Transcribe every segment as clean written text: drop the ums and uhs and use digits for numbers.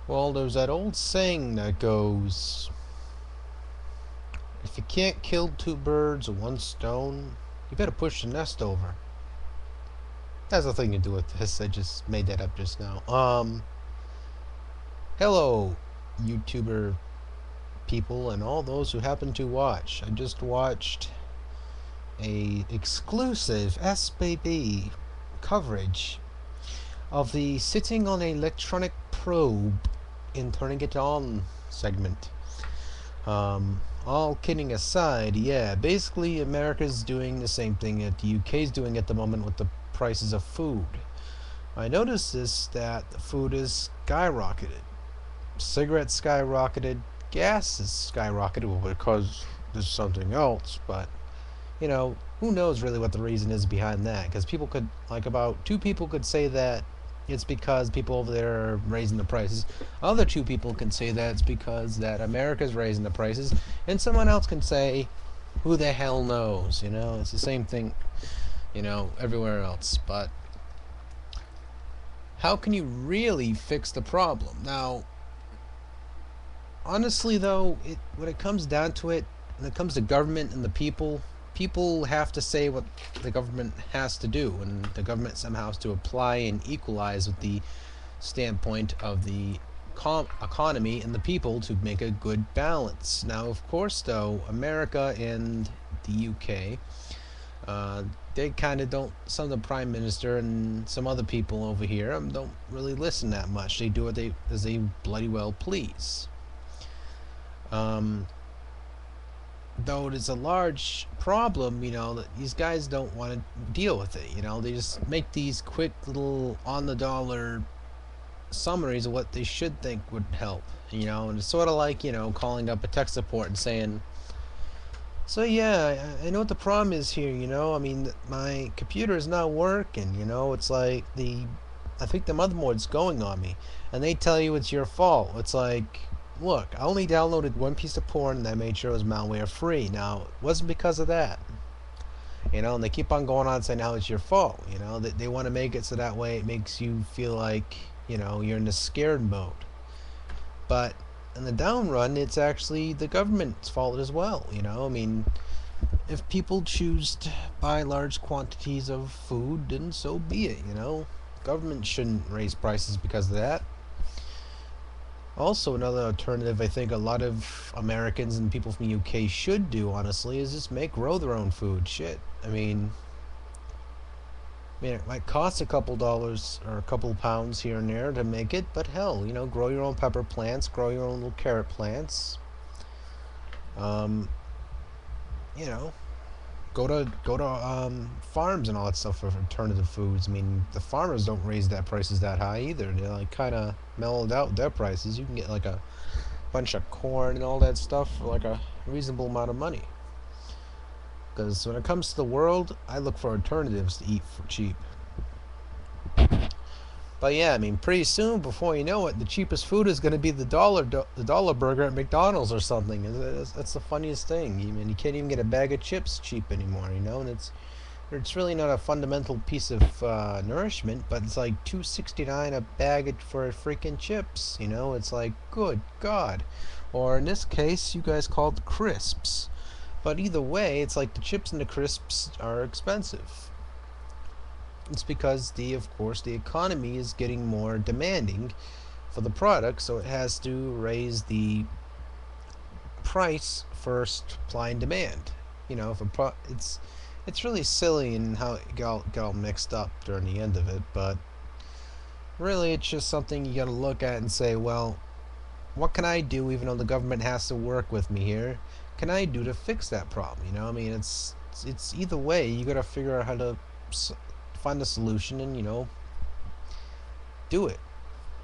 Well, there's that old saying that goes, if you can't kill two birds with one stone, you better push the nest over. Has nothing to do with this. I just made that up just now. Hello, YouTuber people and all those who happen to watch. I just watched a exclusive SBB coverage of the sitting on an electronic probe and turning it on segment. All kidding aside, yeah, basically America's doing the same thing that the UK's doing at the moment with the prices of food. I noticed this, that the food is skyrocketed. Cigarettes skyrocketed, gas is skyrocketed, well, because there's something else, but who knows really what the reason is behind that? Because people could, like, about two people could say that it's because people over there are raising the prices. Other two people can say that it's because that America's raising the prices, and someone else can say, who the hell knows? It's the same thing, everywhere else. But how can you really fix the problem? Now, honestly, though, when it comes down to it, when it comes to government and the people have to say what the government has to do, and the government somehow has to apply and equalize with the standpoint of the economy and the people to make a good balance. Now, of course, though, America and the UK, they kind of don't. Some of the prime minister and some other people over here don't really listen that much. They do what as they bloody well please. Though it is a large problem, that these guys don't want to deal with it. They just make these quick little on-the-dollar summaries of what they should think would help. And it's sort of like, calling up a tech support and saying, so yeah, I know what the problem is here, I mean, my computer is not working, it's like I think the motherboard's going on me, and they tell you it's your fault. It's like, look, I only downloaded one piece of porn and I made sure it was malware free. Now, it wasn't because of that. And they keep on going on saying, now it's your fault. They want to make it so that way it makes you feel like, you're in a scared mode. But in the down run, it's actually the government's fault as well. I mean, if people choose to buy large quantities of food, then so be it. Government shouldn't raise prices because of that. Also, another alternative I think a lot of Americans and people from the UK should do, honestly, is just grow their own food. Shit. I mean, it might cost a couple dollars or a couple pounds here and there to make it, but hell, grow your own pepper plants, grow your own little carrot plants. Um, you know, go to farms and all that stuff for alternative foods. I mean, the farmers don't raise their prices that high either. They're like kind of mellowed out their prices. You can get like a bunch of corn and all that stuff for like a reasonable amount of money. Because when it comes to the world, I look for alternatives to eat for cheap. But yeah, I mean, pretty soon, before you know it, the cheapest food is going to be the dollar burger at McDonald's or something. That's the funniest thing. You can't even get a bag of chips cheap anymore, and it's really not a fundamental piece of nourishment, but it's like $2.69 a bag for freaking chips. It's like, good God. Or in this case, you guys call it crisps. But either way, it's like the chips and the crisps are expensive. It's because of course, the economy is getting more demanding for the product, so it has to raise the price for supply and demand. If it's really silly and how it got all mixed up during the end of it, but really it's just something you gotta look at and say, well, what can I do, even though the government has to work with me here? Can I do to fix that problem? I mean, it's either way, you gotta figure out how to find a solution and do it.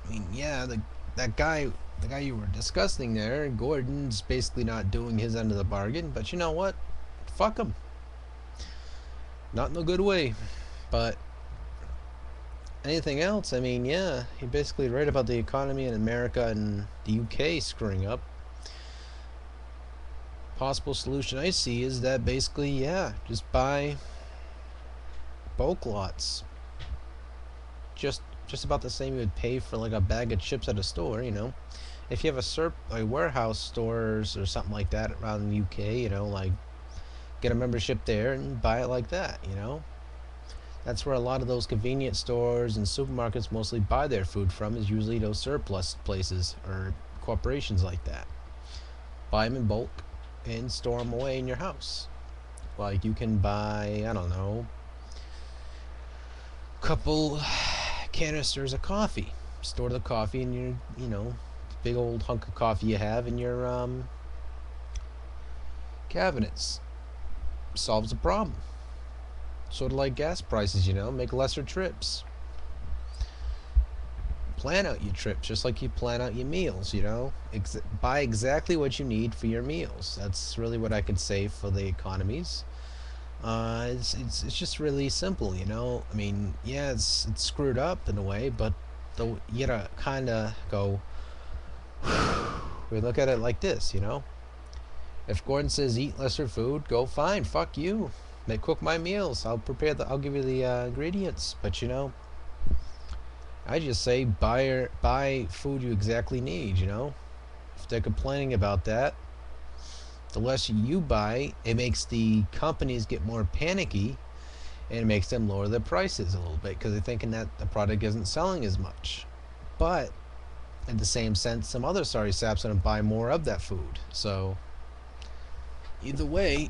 I mean, yeah, the guy you were discussing there, Gordon's basically not doing his end of the bargain, but you know what? Fuck him. Not in a good way. But anything else, I mean, yeah, he basically right about the economy in America and the UK screwing up. Possible solution I see is that basically, yeah, just buy bulk lots. Just just about the same you would pay for like a bag of chips at a store, you know. If you have a warehouse stores or something like that around the UK, you know, like get a membership there and buy it like that, you know. That's where a lot of those convenience stores and supermarkets mostly buy their food from, is usually those surplus places or corporations like that. Buy them in bulk and store them away in your house. Like you can buy, I don't know, a couple canisters of coffee. Store the coffee in your, you know, big old hunk of coffee you have in your cabinets. Solves the problem. Sort of like gas prices, you know, make lesser trips. Plan out your trips just like you plan out your meals, you know. Buy exactly what you need for your meals. That's really what I could say for the economies. It's just really simple, you know. I mean, yeah, it's screwed up in a way, but you gotta kind of go. We look at it like this, you know. If Gordon says eat lesser food, go fine. Fuck you. Cook my meals. I'll give you the ingredients. But you know, I just say buy food you exactly need. You know, if they're complaining about that, the less you buy, it makes the companies get more panicky, and it makes them lower their prices a little bit because they're thinking that the product isn't selling as much. But in the same sense, some other sorry sap's gonna buy more of that food. So either way,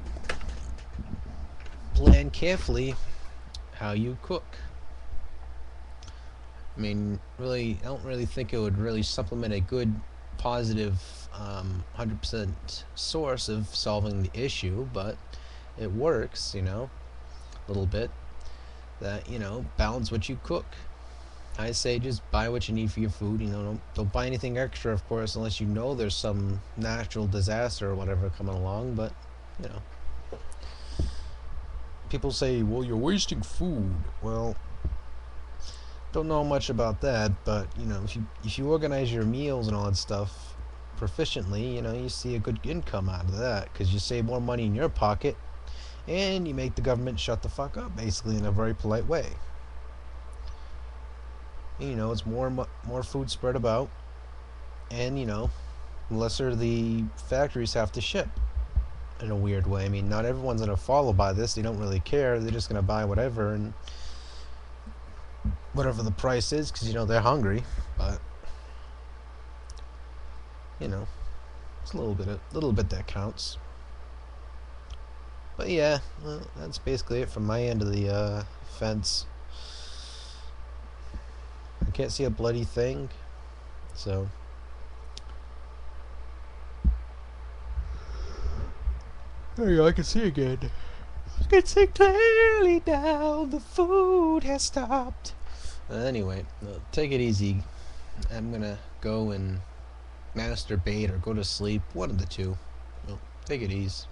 plan carefully how you cook. I mean, really, I don't really think it would really supplement a good, positive, 100% source of solving the issue, but it works, you know, a little bit. That, you know, balance what you cook. I say just buy what you need for your food. You know, don't buy anything extra, of course, unless you know there's some natural disaster or whatever coming along. But you know, people say, well, you're wasting food. Well, don't know much about that, but you know, if you organize your meals and all that stuff proficiently, you know, you see a good income out of that because you save more money in your pocket and you make the government shut the fuck up, basically, in a very polite way. And, you know, it's more food spread about, and you know, lesser the factories have to ship in a weird way. I mean, not everyone's gonna follow by this. They don't really care. They're just gonna buy whatever and whatever the price is because you know they're hungry. But you know, it's a little bit that counts. But yeah, well, that's basically it from my end of the fence. I can't see a bloody thing, so. There you go, I can see again. I can see clearly now, the food has stopped. Anyway, take it easy. I'm gonna go and masturbate or go to sleep, one of the two. Well, take it easy.